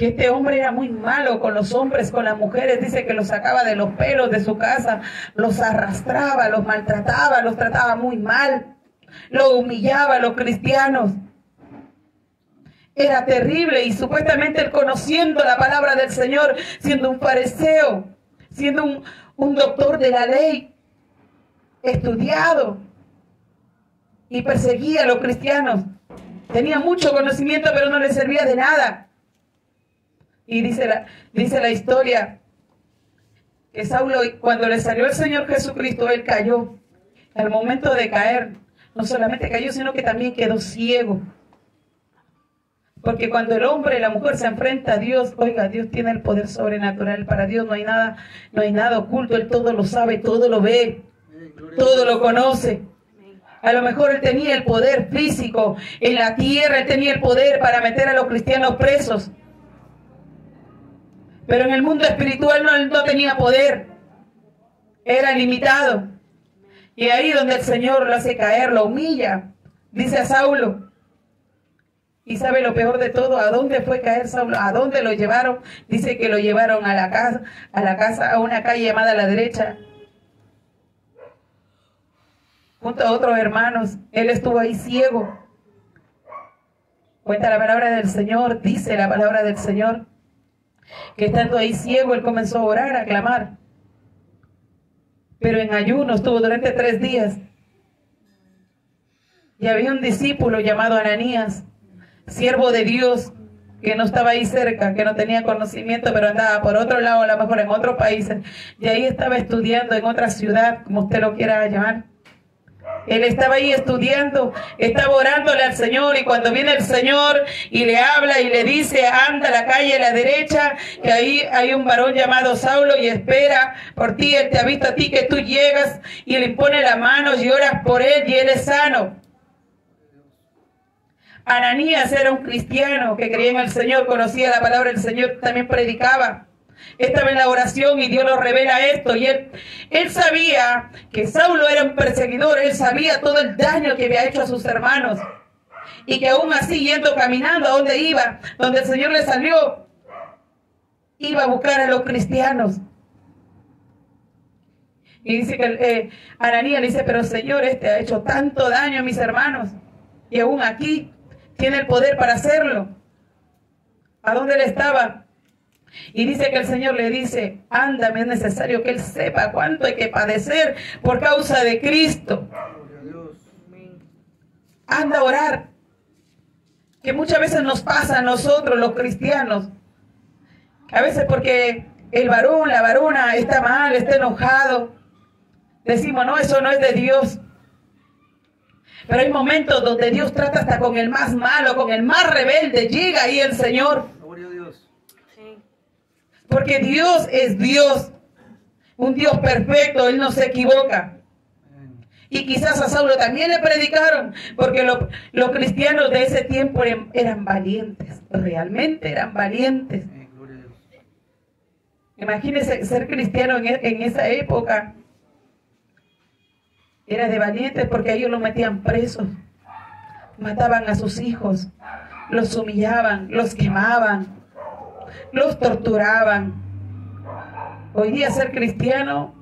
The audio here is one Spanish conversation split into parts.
que este hombre era muy malo con los hombres, con las mujeres. Dice que los sacaba de los pelos de su casa, los arrastraba, los maltrataba, los trataba muy mal, lo humillaba a los cristianos. Era terrible, y supuestamente él, conociendo la palabra del Señor, siendo un fariseo, siendo un doctor de la ley, estudiado, y perseguía a los cristianos. Tenía mucho conocimiento, pero no le servía de nada. Y dice la historia que Saulo, cuando le salió el Señor Jesucristo, él cayó. Al momento de caer, no solamente cayó, sino que también quedó ciego. Porque cuando el hombre y la mujer se enfrentan a Dios, oiga, Dios tiene el poder sobrenatural. Para Dios no hay nada oculto. Él todo lo sabe, todo lo ve, todo lo conoce. A lo mejor él tenía el poder físico en la tierra, él tenía el poder para meter a los cristianos presos. Pero en el mundo espiritual no tenía poder. Era limitado. Y ahí donde el Señor lo hace caer, lo humilla. Dice a Saulo. Y sabe lo peor de todo, ¿a dónde fue caer Saulo? ¿A dónde lo llevaron? Dice que lo llevaron a la casa, a una calle llamada a la derecha, junto a otros hermanos. Él estuvo ahí ciego. Cuenta la palabra del Señor, dice la palabra del Señor, que estando ahí ciego, él comenzó a orar, a clamar. Pero en ayuno estuvo durante 3 días. Y había un discípulo llamado Ananías, siervo de Dios, que no estaba ahí cerca, que no tenía conocimiento, pero andaba por otro lado, a lo mejor en otros países. Y ahí estaba estudiando en otra ciudad, como usted lo quiera llamar. Él estaba ahí estudiando, estaba orándole al Señor, y cuando viene el Señor y le habla y le dice, anda a la calle a la derecha, que ahí hay un varón llamado Saulo y espera por ti, él te ha visto a ti que tú llegas, y le impone las manos y oras por él y él es sano. Ananías era un cristiano que creía en el Señor, conocía la palabra del Señor, también predicaba. Estaba en la oración y Dios lo revela esto. Y él sabía que Saulo era un perseguidor. Él sabía todo el daño que había hecho a sus hermanos. Y que aún así, yendo caminando a donde iba, donde el Señor le salió, iba a buscar a los cristianos. Y dice que Ananías le dice, pero Señor, ha hecho tanto daño a mis hermanos. Y aún aquí tiene el poder para hacerlo. ¿A dónde él estaba? Y dice que el Señor le dice, ándame, es necesario que él sepa cuánto hay que padecer por causa de Cristo. Anda a orar. Que muchas veces nos pasa a nosotros los cristianos. A veces porque el varón, la varona está mal, está enojado. Decimos, no, eso no es de Dios. Pero hay momentos donde Dios trata hasta con el más malo, con el más rebelde. Llega ahí el Señor. Porque Dios es Dios, un Dios perfecto, Él no se equivoca. Y quizás a Saulo también le predicaron, porque los cristianos de ese tiempo eran valientes, realmente eran valientes. Imagínense ser cristiano en esa época. Era de valientes porque ellos los metían presos, mataban a sus hijos, los humillaban, los quemaban, los torturaban. Hoy día ser cristiano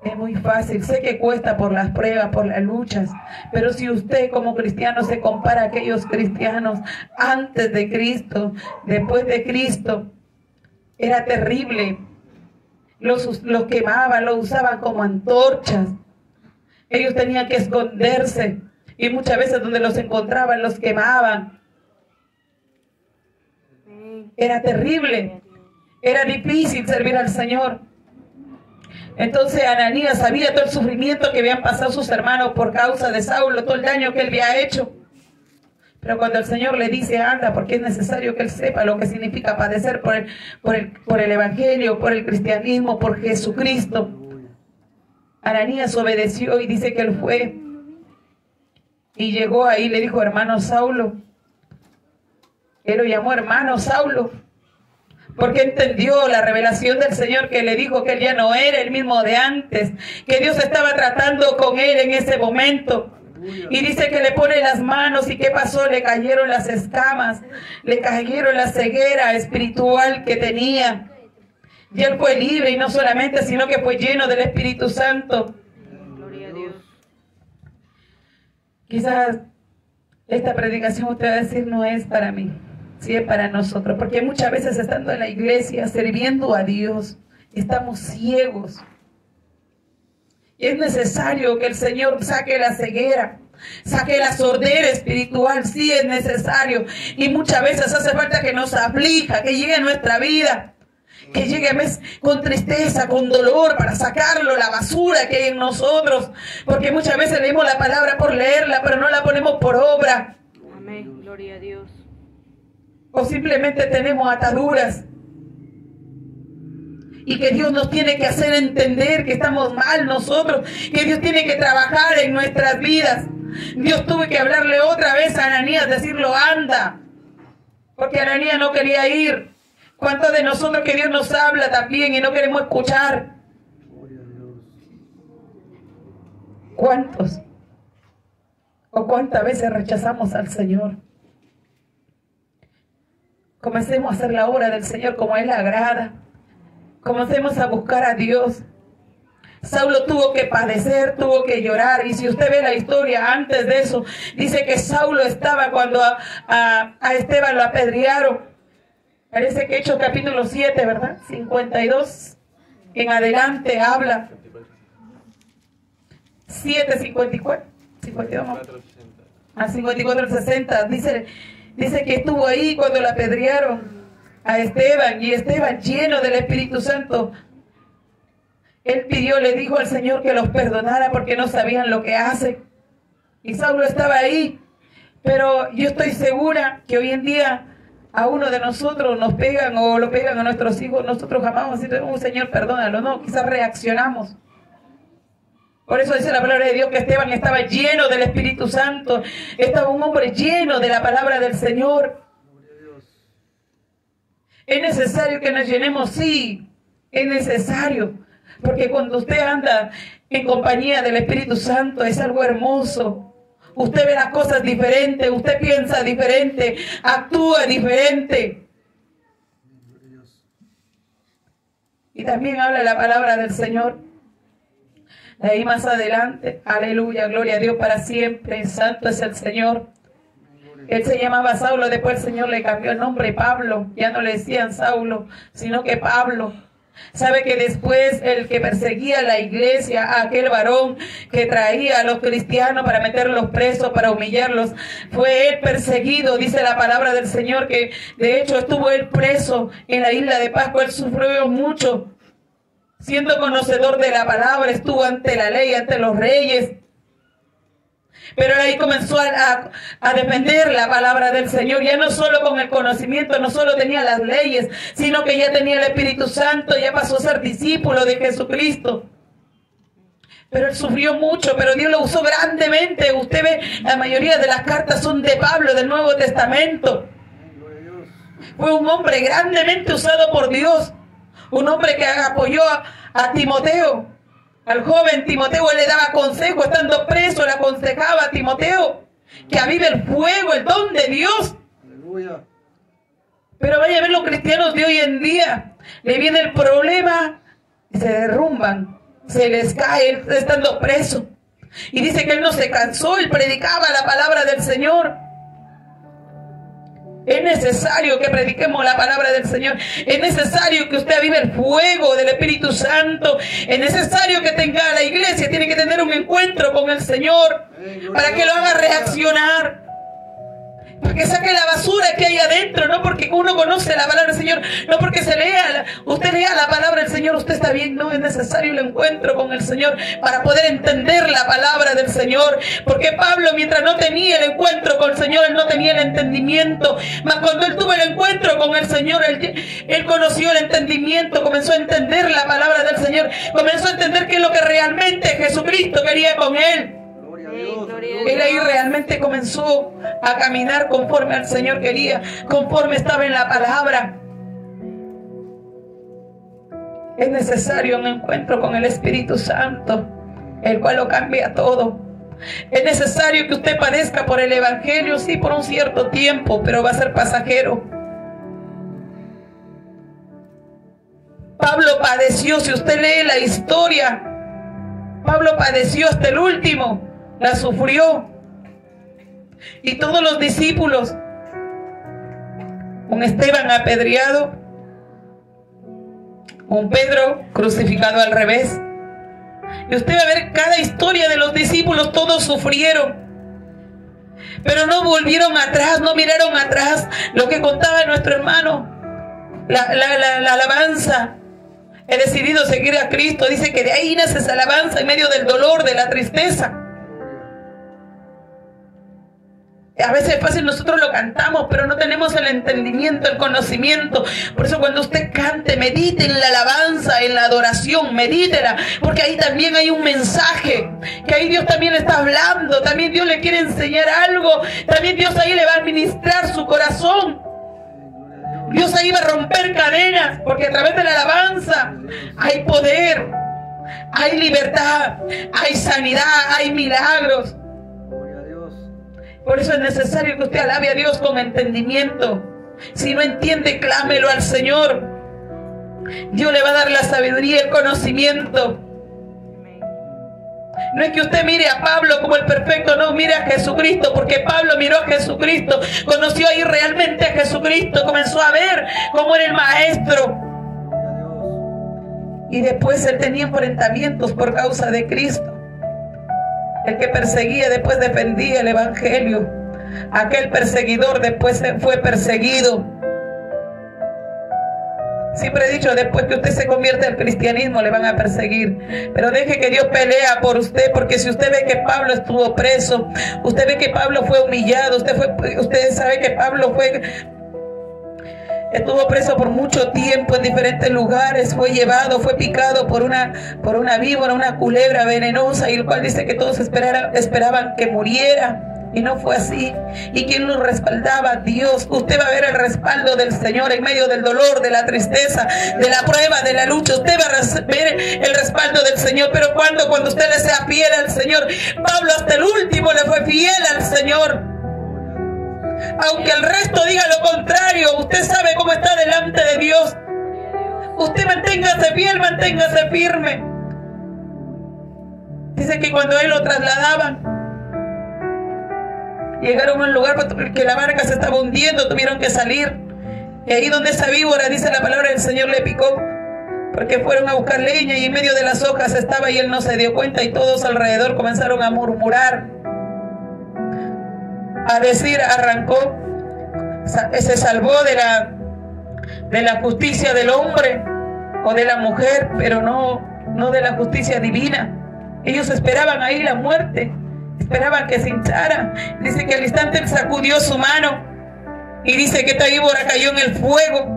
es muy fácil. Sé que cuesta por las pruebas, por las luchas, pero si usted como cristiano se compara a aquellos cristianos antes de Cristo, después de Cristo, era terrible. Los quemaban, los usaban como antorchas. Ellos tenían que esconderse y muchas veces donde los encontraban los quemaban. Era terrible, era difícil servir al Señor. Entonces Ananías sabía todo el sufrimiento que habían pasado sus hermanos por causa de Saulo, todo el daño que él había hecho. Pero cuando el Señor le dice, anda, porque es necesario que él sepa lo que significa padecer por el Evangelio, por el cristianismo, por Jesucristo. Ananías obedeció y dice que él fue y llegó ahí, le dijo, hermano Saulo. Él lo llamó hermano Saulo, porque entendió la revelación del Señor que le dijo que él ya no era el mismo de antes, que Dios estaba tratando con él en ese momento. Y dice que le pone las manos, y ¿qué pasó? Le cayeron las escamas, le cayeron la ceguera espiritual que tenía. Y él fue libre, y no solamente, sino que fue lleno del Espíritu Santo. Gloria a Dios. Quizás esta predicación usted va a decir, no es para mí, sí es para nosotros, porque muchas veces estando en la iglesia, sirviendo a Dios, estamos ciegos. Y es necesario que el Señor saque la ceguera, saque la sordera espiritual, sí es necesario. Y muchas veces hace falta que nos aflija, que llegue a nuestra vida, que llegue con tristeza, con dolor, para sacarlo, la basura que hay en nosotros. Porque muchas veces leemos la palabra por leerla, pero no la ponemos por obra. Amén, gloria a Dios. O simplemente tenemos ataduras. Y que Dios nos tiene que hacer entender que estamos mal nosotros, que Dios tiene que trabajar en nuestras vidas. Dios tuvo que hablarle otra vez a Ananías, decirlo, anda, porque Ananías no quería ir. ¿Cuántos de nosotros que Dios nos habla también y no queremos escuchar? ¿Cuántos? ¿O cuántas veces rechazamos al Señor? Comencemos a hacer la obra del Señor como a Él le agrada. Comencemos a buscar a Dios. Saulo tuvo que padecer, tuvo que llorar. Y si usted ve la historia antes de eso, dice que Saulo estaba cuando a Esteban lo apedrearon. Parece que Hechos capítulo 7, ¿verdad? 52 en adelante habla. 7, 54, 52, a 54, 60. Dice que estuvo ahí cuando lo apedrearon a Esteban, y Esteban, lleno del Espíritu Santo, él pidió, le dijo al Señor que los perdonara porque no sabían lo que hacen. Y Saulo estaba ahí, pero yo estoy segura que hoy en día a uno de nosotros nos pegan o lo pegan a nuestros hijos, nosotros jamás vamos a decir, Señor, perdónalo. No, quizás reaccionamos. Por eso dice la palabra de Dios que Esteban estaba lleno del Espíritu Santo, estaba un hombre lleno de la palabra del Señor. Es necesario que nos llenemos, sí, es necesario, porque cuando usted anda en compañía del Espíritu Santo es algo hermoso. Usted ve las cosas diferentes, usted piensa diferente, actúa diferente. Y también habla la palabra del Señor. De ahí más adelante, aleluya, gloria a Dios para siempre, santo es el Señor. Él se llamaba Saulo, después el Señor le cambió el nombre, Pablo. Ya no le decían Saulo, sino que Pablo. Sabe que después el que perseguía la iglesia, aquel varón que traía a los cristianos para meterlos presos, para humillarlos, fue él perseguido. Dice la palabra del Señor que de hecho estuvo él preso en la isla de Pascua. Él sufrió mucho. Siendo conocedor de la palabra, estuvo ante la ley, ante los reyes. Pero ahí comenzó a defender la palabra del Señor, ya no solo con el conocimiento, no solo tenía las leyes, sino que ya tenía el Espíritu Santo, ya pasó a ser discípulo de Jesucristo. Pero él sufrió mucho, pero Dios lo usó grandemente. Usted ve, la mayoría de las cartas son de Pablo, del Nuevo Testamento. Fue un hombre grandemente usado por Dios, un hombre que apoyó a Timoteo. Al joven Timoteo él le daba consejo, estando preso, le aconsejaba a Timoteo que avive el fuego, el don de Dios. Aleluya. Pero vaya a ver los cristianos de hoy en día, le viene el problema y se derrumban, se les cae estando preso. Y dice que él no se cansó, él predicaba la palabra del Señor. Es necesario que prediquemos la palabra del Señor. Es necesario que usted avive el fuego del Espíritu Santo. Es necesario que tenga la iglesia, tiene que tener un encuentro con el Señor para que lo haga reaccionar. Para que saque la basura que hay adentro, no porque uno conoce la palabra del Señor, no porque usted lea la palabra del Señor, usted está bien. No, es necesario el encuentro con el Señor para poder entender la palabra del Señor. Porque Pablo, mientras no tenía el encuentro con el Señor, él no tenía el entendimiento. Mas cuando él tuvo el encuentro con el Señor, él conoció el entendimiento, comenzó a entender la palabra del Señor, comenzó a entender qué es lo que realmente Jesucristo quería con él. Él ahí realmente comenzó a caminar conforme al Señor quería, conforme estaba en la palabra. Es necesario un encuentro con el Espíritu Santo, el cual lo cambia todo. Es necesario que usted padezca por el evangelio, sí, por un cierto tiempo, pero va a ser pasajero. Pablo padeció, si usted lee la historia, Pablo padeció hasta el último, la sufrió. Y todos los discípulos, un Esteban apedreado, un Pedro crucificado al revés. Y usted va a ver cada historia de los discípulos, todos sufrieron, pero no volvieron atrás, no miraron atrás. Lo que contaba nuestro hermano, la alabanza. He decidido seguir a Cristo. Dice que de ahí nace esa alabanza en medio del dolor, de la tristeza. A veces es fácil, nosotros lo cantamos, pero no tenemos el entendimiento, el conocimiento. Por eso cuando usted cante, medite en la alabanza, en la adoración, medítela, porque ahí también hay un mensaje, que ahí Dios también le está hablando, también Dios le quiere enseñar algo, también Dios ahí le va a ministrar su corazón. Dios ahí va a romper cadenas, porque a través de la alabanza hay poder, hay libertad, hay sanidad, hay milagros. Por eso es necesario que usted alabe a Dios con entendimiento. Si no entiende, clámelo al Señor. Dios le va a dar la sabiduría y el conocimiento. No es que usted mire a Pablo como el perfecto, no, mire a Jesucristo, porque Pablo miró a Jesucristo, conoció ahí realmente a Jesucristo, comenzó a ver cómo era el maestro. Y después él tenía enfrentamientos por causa de Cristo. El que perseguía después defendía el evangelio. Aquel perseguidor después fue perseguido. Siempre he dicho, después que usted se convierte al cristianismo le van a perseguir. Pero deje que Dios pelea por usted, porque si usted ve que Pablo estuvo preso, usted ve que Pablo fue humillado, usted sabe que Pablo estuvo preso por mucho tiempo en diferentes lugares, fue llevado, fue picado por una víbora, una culebra venenosa, y el cual dice que todos esperaban que muriera. Y no fue así. ¿Y quién lo respaldaba? Dios. Usted va a ver el respaldo del Señor en medio del dolor, de la tristeza, de la prueba, de la lucha. Usted va a ver el respaldo del Señor. Pero cuando usted le sea fiel al Señor, Pablo hasta el último le fue fiel al Señor. Aunque el resto diga lo contrario, usted sabe cómo está delante de Dios. Usted manténgase fiel, manténgase firme. Dice que cuando él lo trasladaban, llegaron a un lugar porque la barca se estaba hundiendo, tuvieron que salir. Y ahí donde esa víbora, dice la palabra, el Señor le picó, porque fueron a buscar leña y en medio de las hojas estaba y él no se dio cuenta, y todos alrededor comenzaron a murmurar, a decir, arrancó, se salvó de la justicia del hombre o de la mujer, pero no de la justicia divina. Ellos esperaban ahí la muerte, esperaban que se hinchara. Dice que al instante él sacudió su mano y dice que esta víbora cayó en el fuego.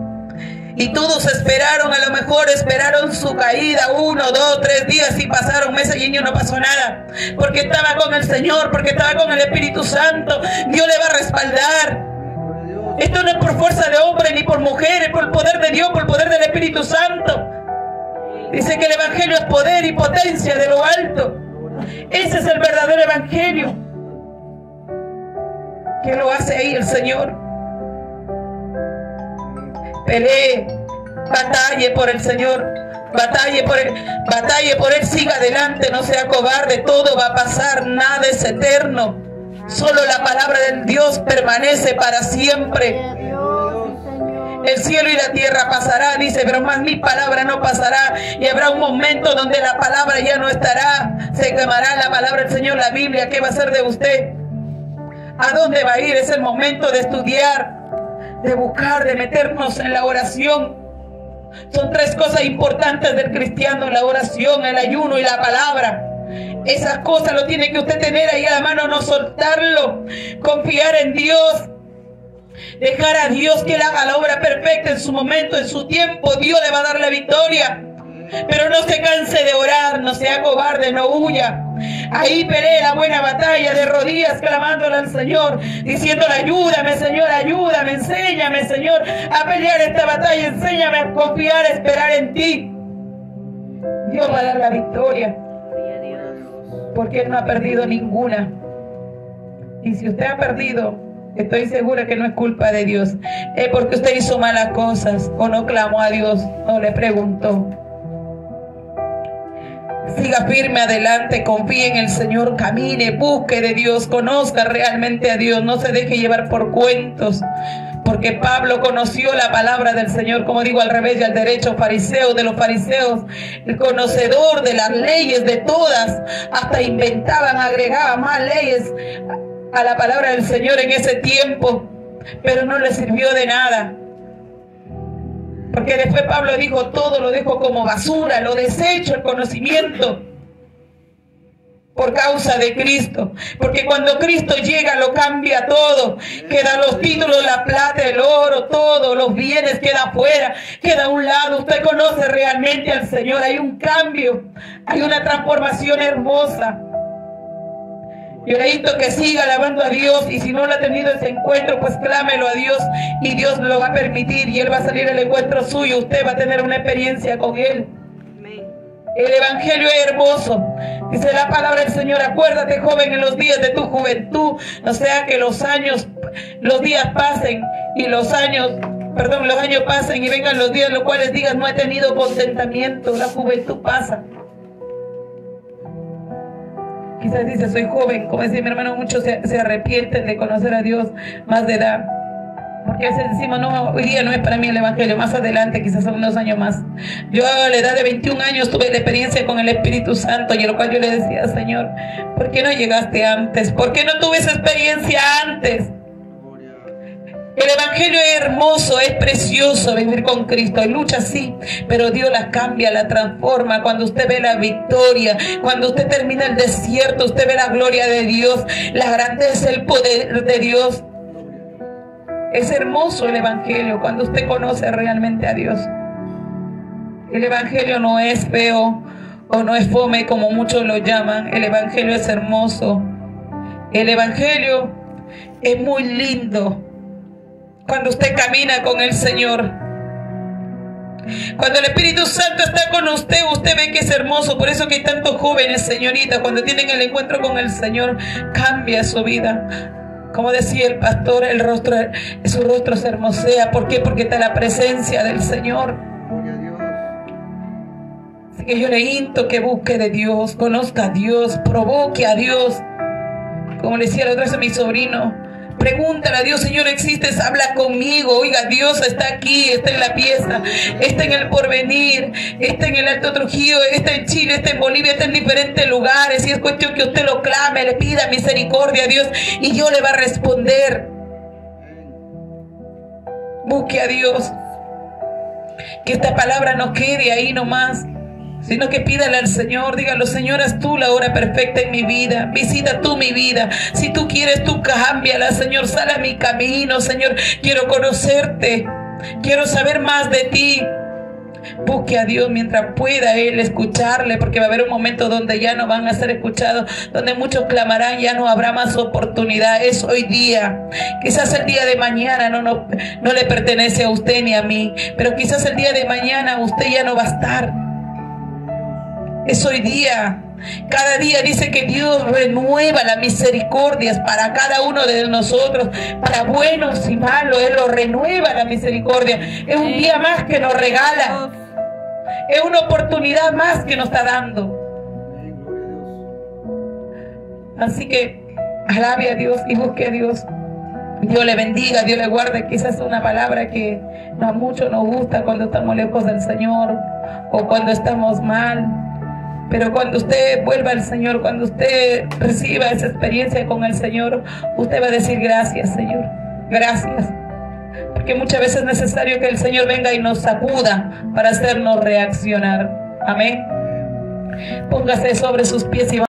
Y todos esperaron, a lo mejor esperaron su caída 1, 2, 3 días, y pasaron meses y no pasó nada, porque estaba con el Señor, porque estaba con el Espíritu Santo. Dios le va a respaldar. Esto no es por fuerza de hombre ni por mujeres, por el poder de Dios, por el poder del Espíritu Santo. Dice que el evangelio es poder y potencia de lo alto. Ese es el verdadero evangelio. ¿Qué lo hace ahí el Señor? Pelee, batalle por el Señor, batalle por él, siga adelante, no sea cobarde. Todo va a pasar, nada es eterno. Solo la palabra de Dios permanece para siempre. El cielo y la tierra pasará, dice, pero más mi palabra no pasará. Y habrá un momento donde la palabra ya no estará. Se quemará la palabra del Señor, la Biblia. ¿Qué va a hacer de usted? ¿A dónde va a ir? Es el momento de estudiar, de buscar, de meternos en la oración. Son 3 cosas importantes del cristiano: la oración, el ayuno y la palabra. Esas cosas lo tiene que usted tener ahí a la mano, no soltarlo. Confiar en Dios. Dejar a Dios que Él haga la obra perfecta en su momento, en su tiempo. Dios le va a dar la victoria. Pero no se canse de orar, no sea cobarde, no huya. Ahí pelee la buena batalla de rodillas, clamándole al Señor, diciéndole: ayúdame, Señor, ayúdame, enséñame, Señor, a pelear esta batalla, enséñame a confiar, a esperar en ti. Dios va a dar la victoria. Gloria a Dios. porque Él no ha perdido ninguna. Y si usted ha perdido, estoy segura que no es culpa de Dios. Es porque usted hizo malas cosas o no clamó a Dios, no le preguntó. Siga firme adelante, confíe en el Señor, camine, busque de Dios, conozca realmente a Dios, no se deje llevar por cuentos. Porque Pablo conoció la palabra del Señor, como digo, al revés y al derecho, fariseo de los fariseos, el conocedor de las leyes, de todas, hasta inventaban, agregaban más leyes a la palabra del Señor en ese tiempo, pero no le sirvió de nada. Porque después Pablo dijo, todo lo dejo como basura, lo desecho, el conocimiento, por causa de Cristo. Porque cuando Cristo llega lo cambia todo. Quedan los títulos, la plata, el oro, todo, los bienes queda afuera, queda a un lado. Usted conoce realmente al Señor, hay un cambio, hay una transformación hermosa. Yo le invito que siga alabando a Dios, y si no lo ha tenido ese encuentro, pues clámelo a Dios y Dios lo va a permitir y Él va a salir al encuentro suyo. Usted va a tener una experiencia con Él. Amén. El Evangelio es hermoso. Dice la palabra del Señor, acuérdate, joven, en los días de tu juventud, no sea que los días pasen y los años pasen y vengan los días los cuales digas, no he tenido contentamiento. La juventud pasa. Quizás dice, soy joven, como decía mi hermano, muchos se arrepienten de conocer a Dios más de edad. Porque a veces decimos, no, hoy día no es para mí el Evangelio, más adelante, quizás unos años más. Yo a la edad de 21 años tuve la experiencia con el Espíritu Santo, y a lo cual yo le decía, Señor, ¿por qué no llegaste antes? ¿Por qué no tuve esa experiencia antes? El Evangelio es hermoso, es precioso vivir con Cristo. Hay lucha, sí, pero Dios la cambia, la transforma. Cuando usted ve la victoria, cuando usted termina el desierto, usted ve la gloria de Dios, la grandeza, el poder de Dios. Es hermoso el Evangelio cuando usted conoce realmente a Dios. El Evangelio no es feo o no es fome como muchos lo llaman. El Evangelio es hermoso. El Evangelio es muy lindo. Cuando usted camina con el Señor, cuando el Espíritu Santo está con usted, usted ve que es hermoso. Por eso que hay tantos jóvenes, señoritas, cuando tienen el encuentro con el Señor, cambia su vida. Como decía el pastor, su rostro se hermosea. ¿Por qué? Porque está la presencia del Señor. Así que yo le invito que busque de Dios, conozca a Dios, provoque a Dios. Como le decía la otra vez a mi sobrino, pregúntale a Dios, Señor, ¿existes? Habla conmigo. Oiga, Dios está aquí, está en la pieza, está en el Porvenir, está en el Alto Trujillo, está en Chile, está en Bolivia, está en diferentes lugares. Y es cuestión que usted lo clame, le pida misericordia a Dios y Dios le va a responder. Busque a Dios. Que esta palabra no quede ahí nomás, sino que pídale al Señor, dígalo, Señor, haz tú la hora perfecta en mi vida, visita tú mi vida, si tú quieres, tú cámbiala, Señor, sal a mi camino, Señor, quiero conocerte, quiero saber más de ti. Busque a Dios mientras pueda Él, escucharle, porque va a haber un momento donde ya no van a ser escuchados, donde muchos clamarán, ya no habrá más oportunidad. Es hoy día. Quizás el día de mañana no le pertenece a usted ni a mí, pero quizás el día de mañana usted ya no va a estar. Es hoy día. Cada día dice que Dios renueva las misericordias para cada uno de nosotros, para buenos y malos. Él lo renueva la misericordia. Es un día más que nos regala. Es una oportunidad más que nos está dando. Así que alabe a Dios y busque a Dios. Dios le bendiga, Dios le guarde. Quizás es una palabra que a muchos nos gusta cuando estamos lejos del Señor o cuando estamos mal. Pero cuando usted vuelva al Señor, cuando usted reciba esa experiencia con el Señor, usted va a decir gracias, Señor, gracias. Porque muchas veces es necesario que el Señor venga y nos sacuda para hacernos reaccionar. Amén. Póngase sobre sus pies y